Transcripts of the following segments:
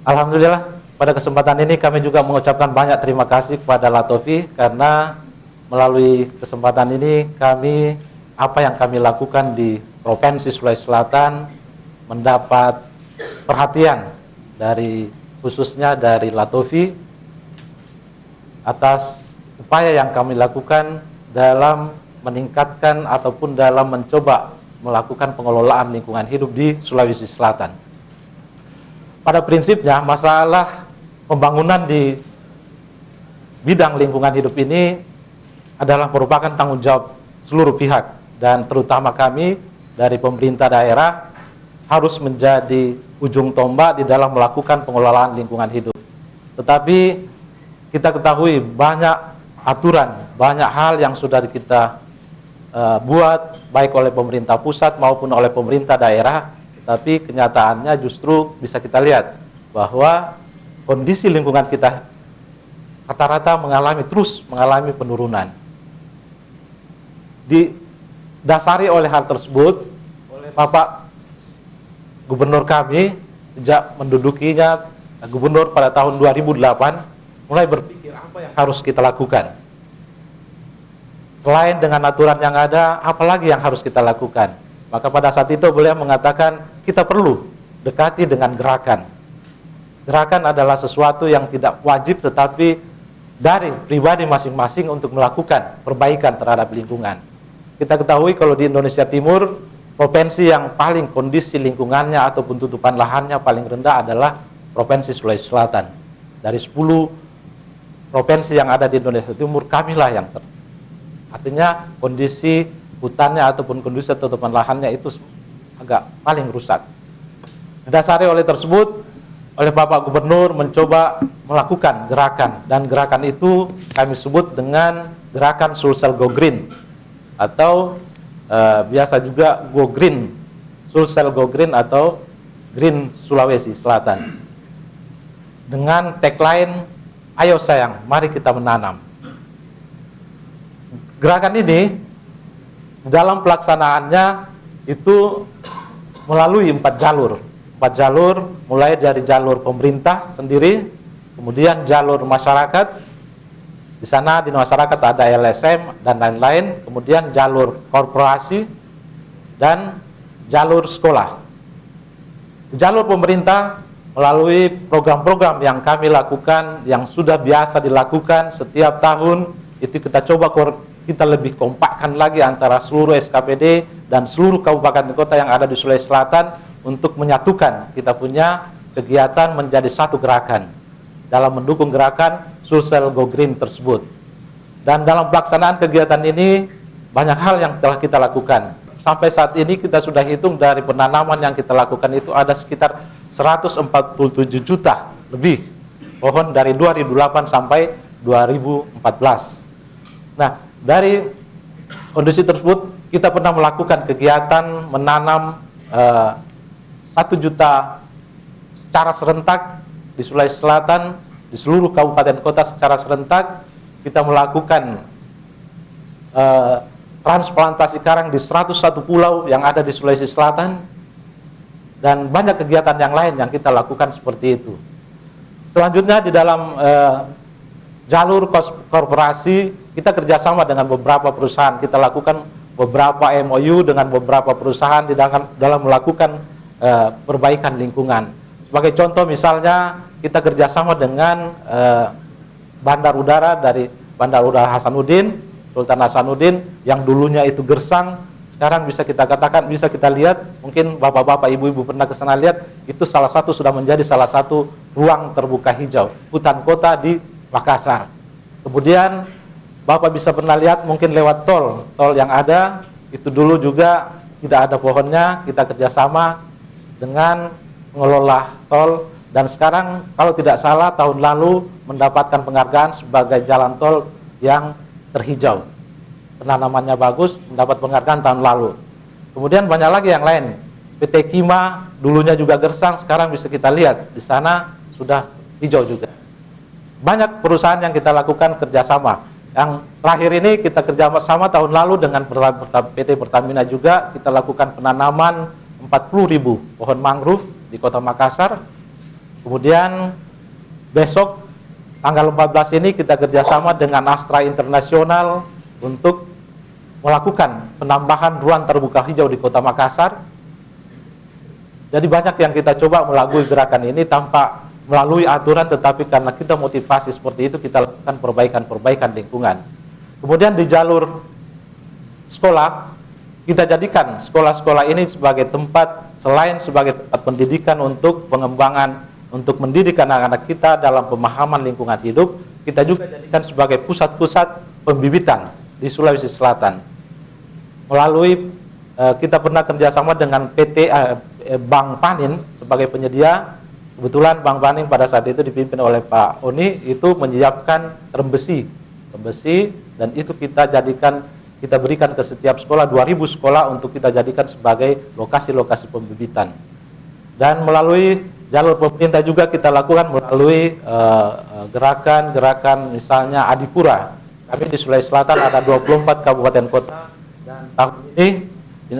Alhamdulillah, pada kesempatan ini kami juga mengucapkan banyak terima kasih kepada Latofi karena melalui kesempatan ini apa yang kami lakukan di Provinsi Sulawesi Selatan mendapat perhatian khususnya dari Latofi atas upaya yang kami lakukan dalam meningkatkan ataupun dalam mencoba melakukan pengelolaan lingkungan hidup di Sulawesi Selatan. Pada prinsipnya, masalah pembangunan di bidang lingkungan hidup ini adalah merupakan tanggung jawab seluruh pihak, dan terutama kami dari pemerintah daerah harus menjadi ujung tombak di dalam melakukan pengelolaan lingkungan hidup. Tetapi kita ketahui banyak aturan, banyak hal yang sudah kita buat baik oleh pemerintah pusat maupun oleh pemerintah daerah. Tapi kenyataannya justru bisa kita lihat bahwa kondisi lingkungan kita rata-rata terus mengalami penurunan. Didasari oleh hal tersebut, oleh Bapak Gubernur kami sejak mendudukinya gubernur pada tahun 2008 mulai berpikir apa yang harus kita lakukan. Selain dengan aturan yang ada, apalagi yang harus kita lakukan? Maka pada saat itu beliau mengatakan kita perlu dekati dengan gerakan. Gerakan adalah sesuatu yang tidak wajib tetapi dari pribadi masing-masing untuk melakukan perbaikan terhadap lingkungan. Kita ketahui kalau di Indonesia Timur, provinsi yang paling kondisi lingkungannya ataupun tutupan lahannya paling rendah adalah Provinsi Sulawesi Selatan. Dari 10 provinsi yang ada di Indonesia Timur, kamilah yang artinya kondisi hutannya ataupun kondisi tutupan lahannya itu agak paling rusak. Didasari oleh tersebut, oleh Bapak Gubernur mencoba melakukan gerakan, dan gerakan itu kami sebut dengan gerakan Sulsel Go Green atau biasa juga Go Green, Sulsel Go Green atau Green Sulawesi Selatan. Dengan tagline, ayo sayang, mari kita menanam. Gerakan ini dalam pelaksanaannya itu melalui 4 jalur. 4 jalur, mulai dari jalur pemerintah sendiri, kemudian jalur masyarakat. Di sana di masyarakat ada LSM dan lain-lain, kemudian jalur korporasi dan jalur sekolah. Di jalur pemerintah melalui program-program yang kami lakukan, yang sudah biasa dilakukan setiap tahun, itu kita coba kita lebih kompakkan lagi antara seluruh SKPD dan seluruh kabupaten kota yang ada di Sulawesi Selatan untuk menyatukan kita punya kegiatan menjadi satu gerakan dalam mendukung gerakan Sulsel Go Green tersebut. Dan dalam pelaksanaan kegiatan ini banyak hal yang telah kita lakukan. Sampai saat ini kita sudah hitung dari penanaman yang kita lakukan itu ada sekitar 147 juta lebih pohon dari 2008 sampai 2014. Nah, dari kondisi tersebut kita pernah melakukan kegiatan menanam 1 juta secara serentak di Sulawesi Selatan, di seluruh kabupaten kota secara serentak. Kita melakukan transplantasi karang di 101 pulau yang ada di Sulawesi Selatan, dan banyak kegiatan yang lain yang kita lakukan seperti itu. Selanjutnya di dalam jalur korporasi, kita kerjasama dengan beberapa perusahaan. Kita lakukan beberapa MOU dengan beberapa perusahaan dalam melakukan perbaikan lingkungan. Sebagai contoh misalnya, kita kerjasama dengan bandar udara dari Bandar Udara Hasanuddin, Sultan Hasanuddin, yang dulunya itu gersang, sekarang bisa kita katakan, bisa kita lihat, mungkin bapak-bapak, ibu-ibu pernah ke sana lihat, itu sudah menjadi salah satu ruang terbuka hijau, hutan kota di Makassar. Kemudian Bapak bisa pernah lihat mungkin lewat tol yang ada, itu dulu juga tidak ada pohonnya, kita kerjasama dengan pengelola tol, dan sekarang kalau tidak salah tahun lalu mendapatkan penghargaan sebagai jalan tol yang terhijau. Penanamannya bagus, mendapat penghargaan tahun lalu. Kemudian banyak lagi yang lain. PT Kima dulunya juga gersang, sekarang bisa kita lihat di sana sudah hijau juga. Banyak perusahaan yang kita lakukan kerjasama. Yang terakhir ini kita kerjasama tahun lalu dengan PT Pertamina juga, kita lakukan penanaman 40.000 pohon mangrove di Kota Makassar. Kemudian besok tanggal 14 ini kita kerjasama dengan Astra Internasional untuk melakukan penambahan ruang terbuka hijau di Kota Makassar. Jadi banyak yang kita coba melalui gerakan ini tanpa melalui aturan, tetapi karena kita motivasi seperti itu, kita lakukan perbaikan-perbaikan lingkungan. Kemudian di jalur sekolah, kita jadikan sekolah-sekolah ini sebagai tempat, selain sebagai tempat pendidikan untuk pengembangan, untuk mendidik anak-anak kita dalam pemahaman lingkungan hidup, kita juga jadikan sebagai pusat-pusat pembibitan di Sulawesi Selatan. Melalui kita pernah kerjasama dengan PT Bank Panin sebagai penyedia. Kebetulan Bank Panin pada saat itu dipimpin oleh Pak Oni, itu menyiapkan rem besi, dan itu kita berikan ke setiap sekolah, 2000 sekolah untuk kita jadikan sebagai lokasi-lokasi pembibitan. Dan melalui jalur pemerintah juga kita lakukan melalui gerakan-gerakan misalnya Adipura. Kami di Sulawesi Selatan ada 24 kabupaten kota, dan tahun ini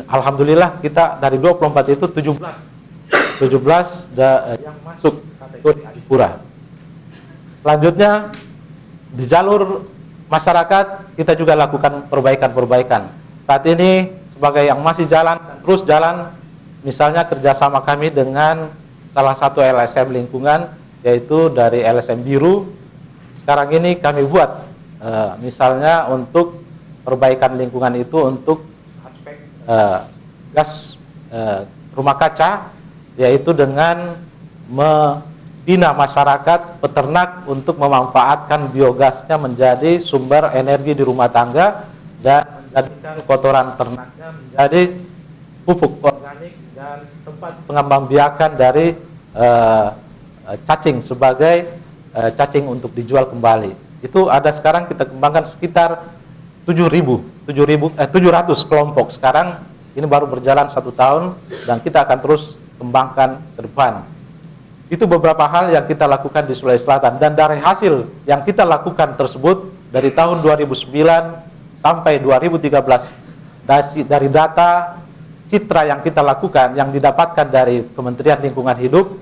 alhamdulillah kita dari 24 itu 17 yang masuk kategori Adipura. Selanjutnya di jalur masyarakat kita juga lakukan perbaikan-perbaikan. Saat ini sebagai yang masih jalan dan terus jalan, misalnya kerjasama kami dengan salah satu LSM lingkungan, yaitu dari LSM Biru. Sekarang ini kami buat misalnya untuk perbaikan lingkungan itu untuk aspek gas rumah kaca, yaitu dengan membina masyarakat peternak untuk memanfaatkan biogasnya menjadi sumber energi di rumah tangga dan menjadikan kotoran ternaknya menjadi pupuk organik dan tempat pengembangbiakan dari cacing sebagai cacing untuk dijual kembali. Itu ada sekarang kita kembangkan sekitar 700 kelompok sekarang. Ini baru berjalan 1 tahun dan kita akan terus kembangkan ke depan. Itu beberapa hal yang kita lakukan di Sulawesi Selatan, dan dari hasil yang kita lakukan tersebut dari tahun 2009 sampai 2013, dari data citra yang kita lakukan yang didapatkan dari Kementerian Lingkungan Hidup,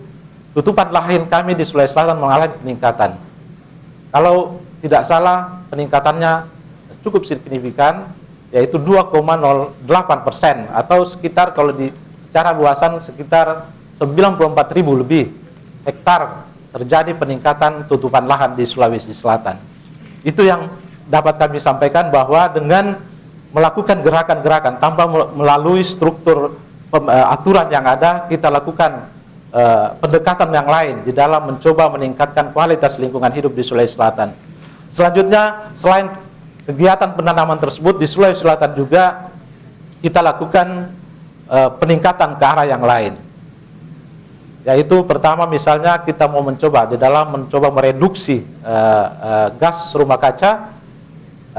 tutupan lahan kami di Sulawesi Selatan mengalami peningkatan. Kalau tidak salah peningkatannya cukup signifikan, yaitu 2,08%, atau sekitar kalau secara luasan sekitar 94.000 lebih hektar terjadi peningkatan tutupan lahan di Sulawesi Selatan. Itu yang dapat kami sampaikan, bahwa dengan melakukan gerakan-gerakan tanpa melalui struktur aturan yang ada, kita lakukan pendekatan yang lain di dalam mencoba meningkatkan kualitas lingkungan hidup di Sulawesi Selatan. Selanjutnya, selain kegiatan penanaman tersebut, di Sulawesi Selatan juga kita lakukan peningkatan ke arah yang lain. Yaitu pertama misalnya kita mau mencoba di dalam mereduksi gas rumah kaca,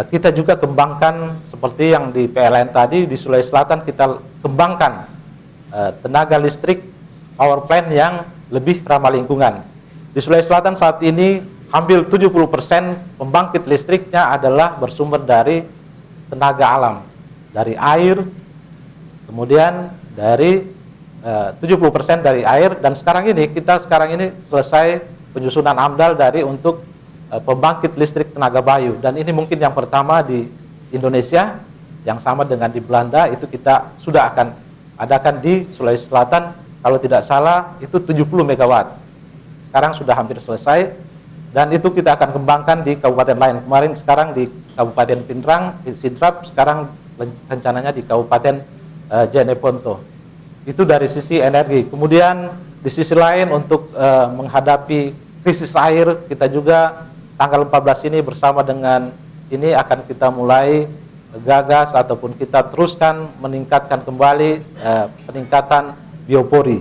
kita juga kembangkan seperti yang di PLN tadi. Di Sulawesi Selatan kita kembangkan tenaga listrik power plant yang lebih ramah lingkungan. Di Sulawesi Selatan saat ini hampir 70% pembangkit listriknya adalah bersumber dari tenaga alam, dari air, kemudian dari 70% dari air, dan sekarang ini selesai penyusunan AMDAL dari untuk pembangkit listrik tenaga bayu, dan ini mungkin yang pertama di Indonesia, yang sama dengan di Belanda. Itu kita sudah akan adakan di Sulawesi Selatan, kalau tidak salah itu 70 megawatt. Sekarang sudah hampir selesai, dan itu kita akan kembangkan di kabupaten lain. Kemarin sekarang di Kabupaten Pindrang, di Sidrap, sekarang rencananya di Kabupaten Jeneponto. Itu dari sisi energi. Kemudian di sisi lain untuk menghadapi krisis air, kita juga tanggal 14 ini bersama dengan ini akan kita mulai gagas ataupun kita teruskan meningkatkan kembali peningkatan biopori.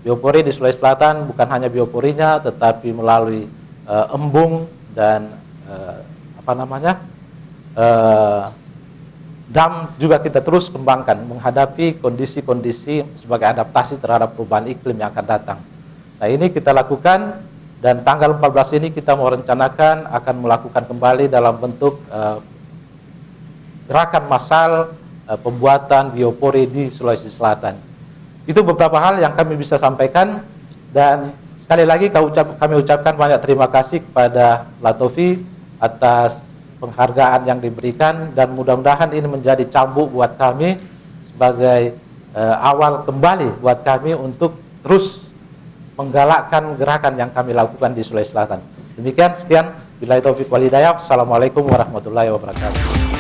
Biopori di Sulawesi Selatan bukan hanya bioporinya, tetapi melalui embung dan dam juga kita terus kembangkan menghadapi kondisi-kondisi sebagai adaptasi terhadap perubahan iklim yang akan datang. Nah, ini kita lakukan, dan tanggal 14 ini kita mau rencanakan akan melakukan kembali dalam bentuk gerakan massal pembuatan biopori di Sulawesi Selatan. Itu beberapa hal yang kami bisa sampaikan, dan Sekali lagi kami ucapkan banyak terima kasih kepada Latofi atas penghargaan yang diberikan, dan mudah-mudahan ini menjadi cambuk buat kami sebagai awal kembali buat kami untuk terus menggalakkan gerakan yang kami lakukan di Sulawesi Selatan. Demikian, sekian. Billahi taufiq wal hidayah. Assalamualaikum warahmatullahi wabarakatuh.